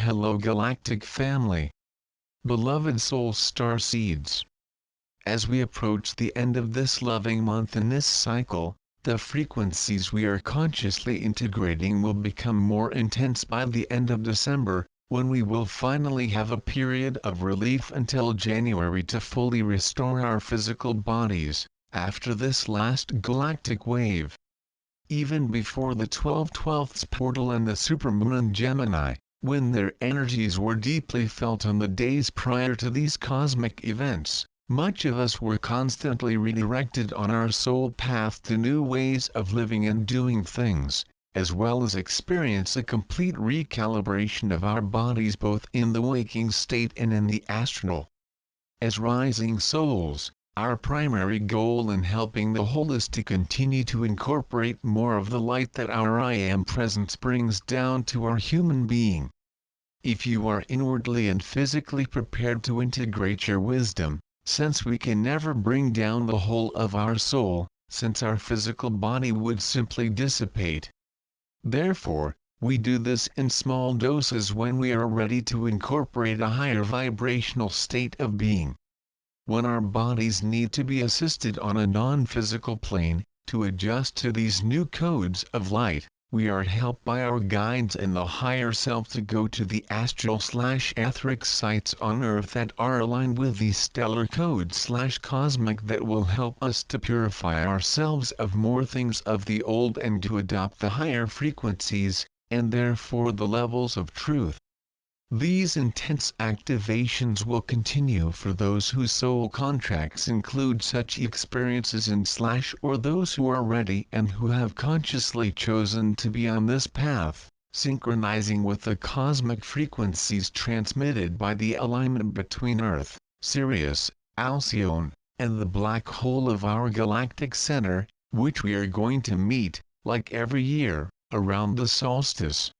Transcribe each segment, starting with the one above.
hello Galactic family. Beloved soul star seeds. As we approach the end of this loving month in this cycle, the frequencies we are consciously integrating will become more intense by the end of December, when we will finally have a period of relief until January to fully restore our physical bodies, after this last galactic wave. Even before the 12/12ths portal and the supermoon in Gemini, when their energies were deeply felt on the days prior to these cosmic events, much of us were constantly redirected on our soul path to new ways of living and doing things, as well as experience a complete recalibration of our bodies both in the waking state and in the astral. As rising souls, our primary goal in helping the whole is to continue to incorporate more of the light that our I Am presence brings down to our human being. If you are inwardly and physically prepared to integrate your wisdom, since we can never bring down the whole of our soul, since our physical body would simply dissipate. Therefore, we do this in small doses when we are ready to incorporate a higher vibrational state of being. When our bodies need to be assisted on a non-physical plane, to adjust to these new codes of light, we are helped by our guides in the higher self to go to the astral/etheric sites on Earth that are aligned with the stellar code/cosmic that will help us to purify ourselves of more things of the old and to adopt the higher frequencies, and therefore the levels of truth. These intense activations will continue for those whose soul contracts include such experiences or those who are ready and who have consciously chosen to be on this path, synchronizing with the cosmic frequencies transmitted by the alignment between Earth, Sirius, Alcyone, and the black hole of our galactic center, which we are going to meet, like every year, around the solstice.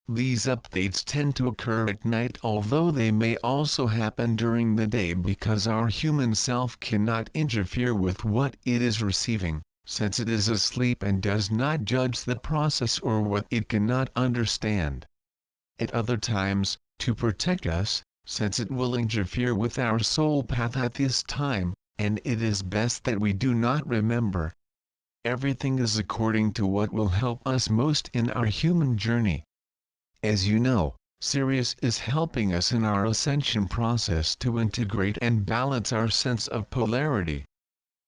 These updates tend to occur at night, although they may also happen during the day because our human self cannot interfere with what it is receiving, since it is asleep and does not judge the process or what it cannot understand. At other times, to protect us, since it will interfere with our soul path at this time, and it is best that we do not remember. Everything is according to what will help us most in our human journey. As you know, Sirius is helping us in our ascension process to integrate and balance our sense of polarity.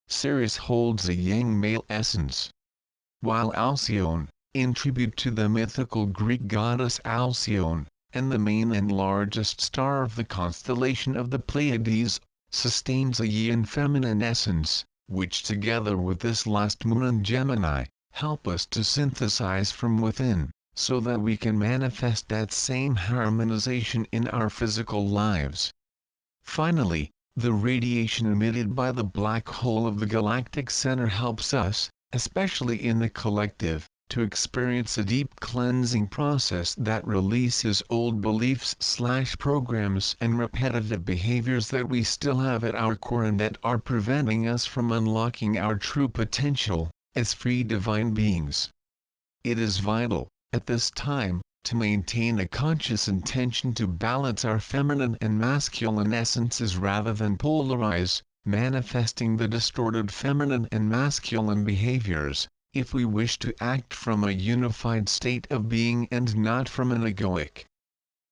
Sirius holds a yang male essence, while Alcyone, in tribute to the mythical Greek goddess Alcyone, and the main and largest star of the constellation of the Pleiades, sustains a yin feminine essence, which together with this last moon in Gemini, help us to synthesize from within, so that we can manifest that same harmonization in our physical lives. Finally, the radiation emitted by the black hole of the galactic center helps us, especially in the collective, to experience a deep cleansing process that releases old beliefs/programs and repetitive behaviors that we still have at our core and that are preventing us from unlocking our true potential as free divine beings. It is vital, at this time, to maintain a conscious intention to balance our feminine and masculine essences rather than polarize, manifesting the distorted feminine and masculine behaviors, if we wish to act from a unified state of being and not from an egoic.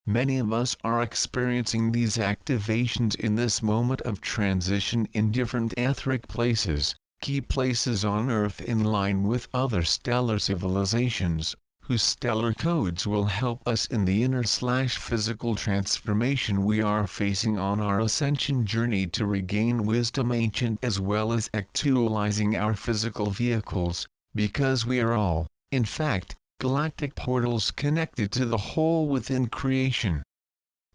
Many of us are experiencing these activations in this moment of transition in different etheric places, key places on Earth in line with other stellar civilizations, whose stellar codes will help us in the inner/physical transformation we are facing on our ascension journey to regain wisdom ancient as well as actualizing our physical vehicles, because we are all, in fact, galactic portals connected to the whole within creation.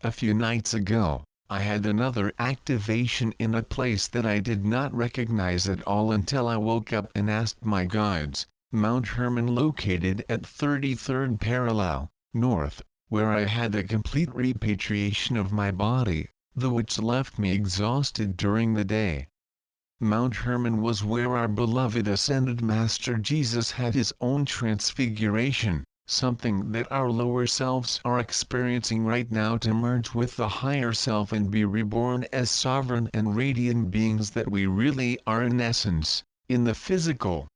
A few nights ago, I had another activation in a place that I did not recognize at all until I woke up and asked my guides, Mount Hermon located at 33rd parallel, north, where I had a complete repatriation of my body, which left me exhausted during the day. Mount Hermon was where our beloved ascended Master Jesus had his own transfiguration, something that our lower selves are experiencing right now, to merge with the higher self and be reborn as sovereign and radiant beings that we really are in essence, in the physical.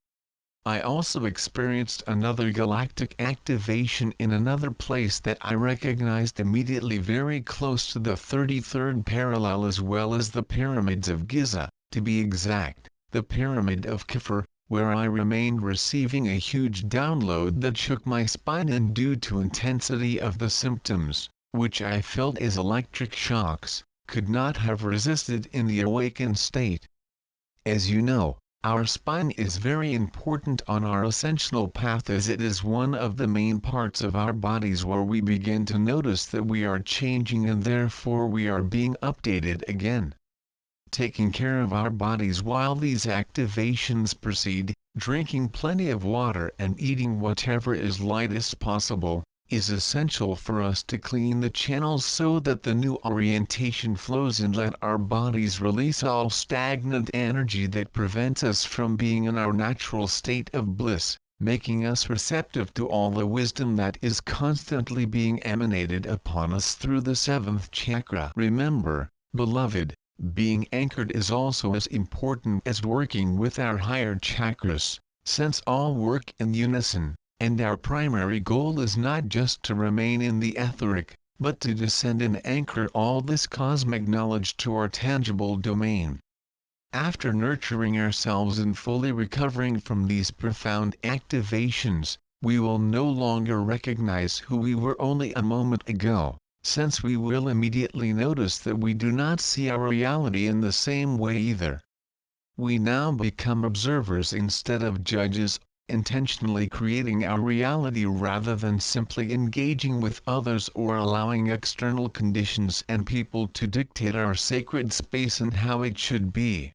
I also experienced another galactic activation in another place that I recognized immediately, very close to the 33rd parallel, as well as the pyramids of Giza, to be exact, the pyramid of Kefir, where I remained receiving a huge download that shook my spine, and due to intensity of the symptoms, which I felt as electric shocks, could not have resisted in the awakened state. As you know, our spine is very important on our ascensional path, as it is one of the main parts of our bodies where we begin to notice that we are changing, and therefore we are being updated again. Taking care of our bodies while these activations proceed, drinking plenty of water and eating whatever is lightest possible, is essential for us to clean the channels so that the new orientation flows and let our bodies release all stagnant energy that prevents us from being in our natural state of bliss, making us receptive to all the wisdom that is constantly being emanated upon us through the 7th chakra. Remember, beloved, being anchored is also as important as working with our higher chakras, since all work in unison. And our primary goal is not just to remain in the etheric, but to descend and anchor all this cosmic knowledge to our tangible domain. After nurturing ourselves and fully recovering from these profound activations, we will no longer recognize who we were only a moment ago, since we will immediately notice that we do not see our reality in the same way either. We now become observers instead of judges, intentionally creating our reality rather than simply engaging with others or allowing external conditions and people to dictate our sacred space and how it should be.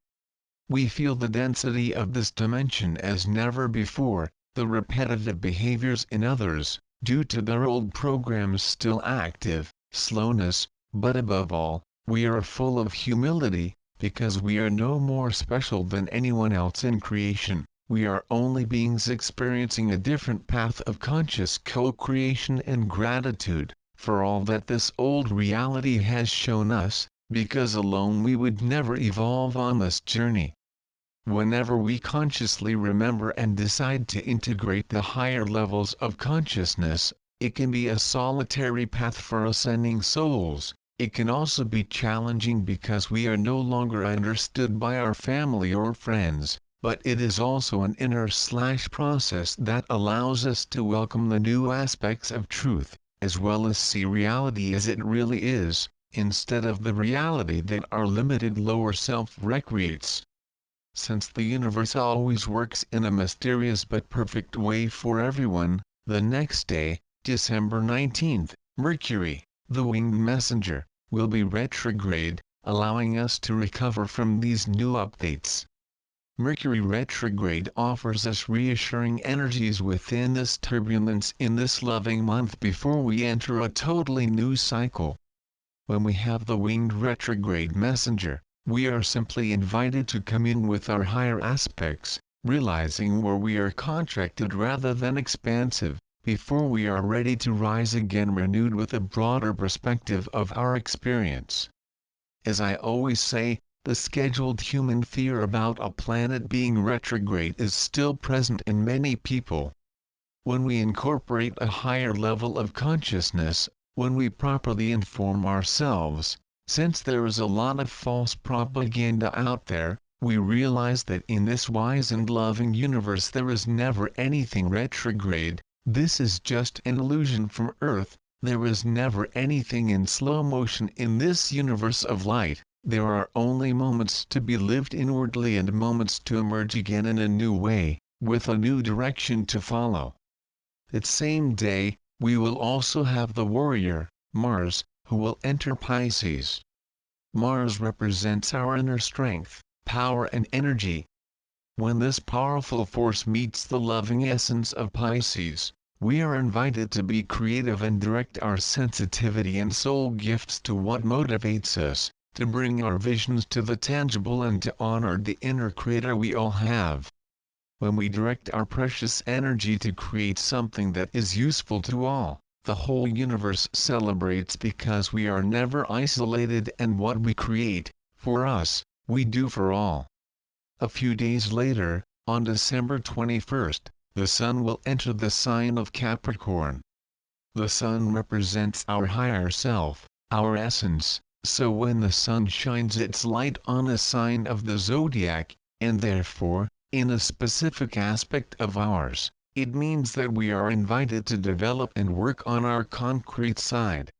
We feel the density of this dimension as never before, the repetitive behaviors in others, due to their old programs still active, slowness, but above all, we are full of humility, because we are no more special than anyone else in creation. We are only beings experiencing a different path of conscious co-creation and gratitude for all that this old reality has shown us, because alone we would never evolve on this journey. Whenever we consciously remember and decide to integrate the higher levels of consciousness, it can be a solitary path for ascending souls. It can also be challenging because we are no longer understood by our family or friends. But it is also an inner/process that allows us to welcome the new aspects of truth, as well as see reality as it really is, instead of the reality that our limited lower self recreates. Since the universe always works in a mysterious but perfect way for everyone, the next day, December 19th, Mercury, the winged messenger, will be retrograde, allowing us to recover from these new updates. Mercury retrograde offers us reassuring energies within this turbulence in this loving month before we enter a totally new cycle. When we have the winged retrograde messenger, we are simply invited to commune with our higher aspects, realizing where we are contracted rather than expansive, before we are ready to rise again renewed with a broader perspective of our experience. As I always say, the scheduled human fear about a planet being retrograde is still present in many people. When we incorporate a higher level of consciousness, when we properly inform ourselves, since there is a lot of false propaganda out there, we realize that in this wise and loving universe there is never anything retrograde. This is just an illusion from Earth. There is never anything in slow motion in this universe of light. There are only moments to be lived inwardly and moments to emerge again in a new way, with a new direction to follow. That same day, we will also have the warrior, Mars, who will enter Pisces. Mars represents our inner strength, power and energy. When this powerful force meets the loving essence of Pisces, we are invited to be creative and direct our sensitivity and soul gifts to what motivates us, to bring our visions to the tangible and to honor the inner creator we all have. When we direct our precious energy to create something that is useful to all, the whole universe celebrates because we are never isolated, and what we create, for us, we do for all. A few days later, on December 21st, the Sun will enter the sign of Capricorn. The Sun represents our higher self, our essence, so when the Sun shines its light on a sign of the zodiac, and therefore, in a specific aspect of ours, it means that we are invited to develop and work on our concrete side.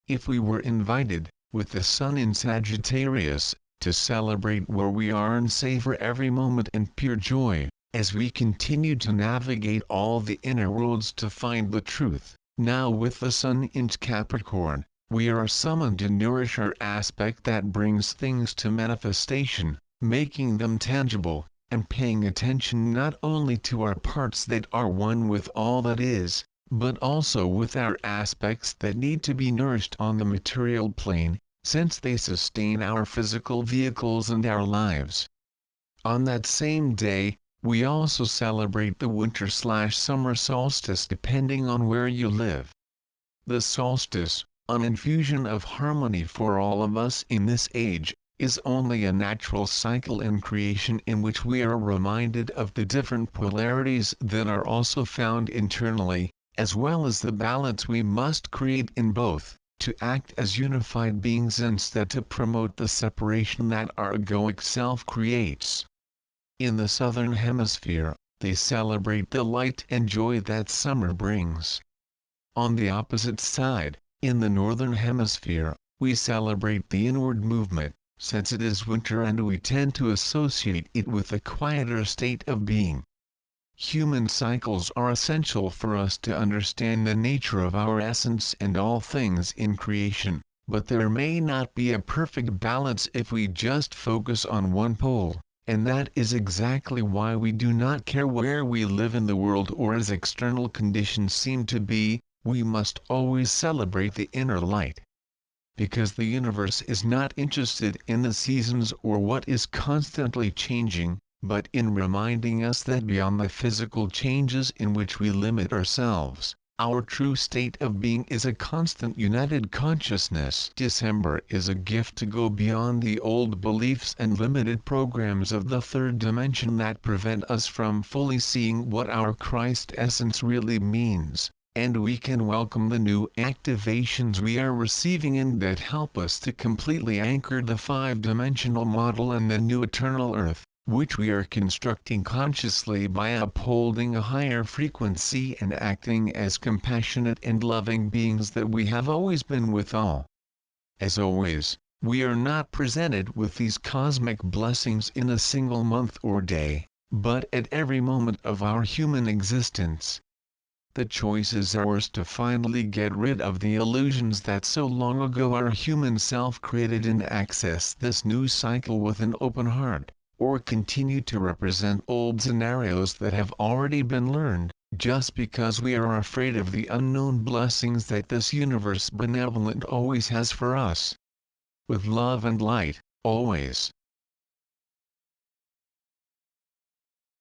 If we were invited, with the Sun in Sagittarius, to celebrate where we are and savor every moment in pure joy, as we continue to navigate all the inner worlds to find the truth, now with the Sun in Capricorn, we are summoned to nourish our aspect that brings things to manifestation, making them tangible, and paying attention not only to our parts that are one with all that is, but also with our aspects that need to be nourished on the material plane, since they sustain our physical vehicles and our lives. On that same day, we also celebrate the winter/summer solstice depending on where you live. The solstice, an infusion of harmony for all of us in this age, is only a natural cycle in creation in which we are reminded of the different polarities that are also found internally, as well as the balance we must create in both, to act as unified beings instead to promote the separation that our egoic self creates. In the southern hemisphere, they celebrate the light and joy that summer brings. On the opposite side, in the northern hemisphere, we celebrate the inward movement, since it is winter and we tend to associate it with a quieter state of being. Human cycles are essential for us to understand the nature of our essence and all things in creation, but there may not be a perfect balance if we just focus on one pole, and that is exactly why we do not care where we live in the world or as external conditions seem to be, we must always celebrate the inner light. Because the universe is not interested in the seasons or what is constantly changing, but in reminding us that beyond the physical changes in which we limit ourselves, our true state of being is a constant united consciousness. December is a gift to go beyond the old beliefs and limited programs of the third dimension that prevent us from fully seeing what our Christ essence really means, and we can welcome the new activations we are receiving and that help us to completely anchor the five-dimensional model and the new eternal earth, which we are constructing consciously by upholding a higher frequency and acting as compassionate and loving beings that we have always been with all. As always, we are not presented with these cosmic blessings in a single month or day, but at every moment of our human existence. The choice is ours to finally get rid of the illusions that so long ago our human self created and access this new cycle with an open heart, or continue to represent old scenarios that have already been learned, just because we are afraid of the unknown blessings that this universe benevolent always has for us. With love and light, always.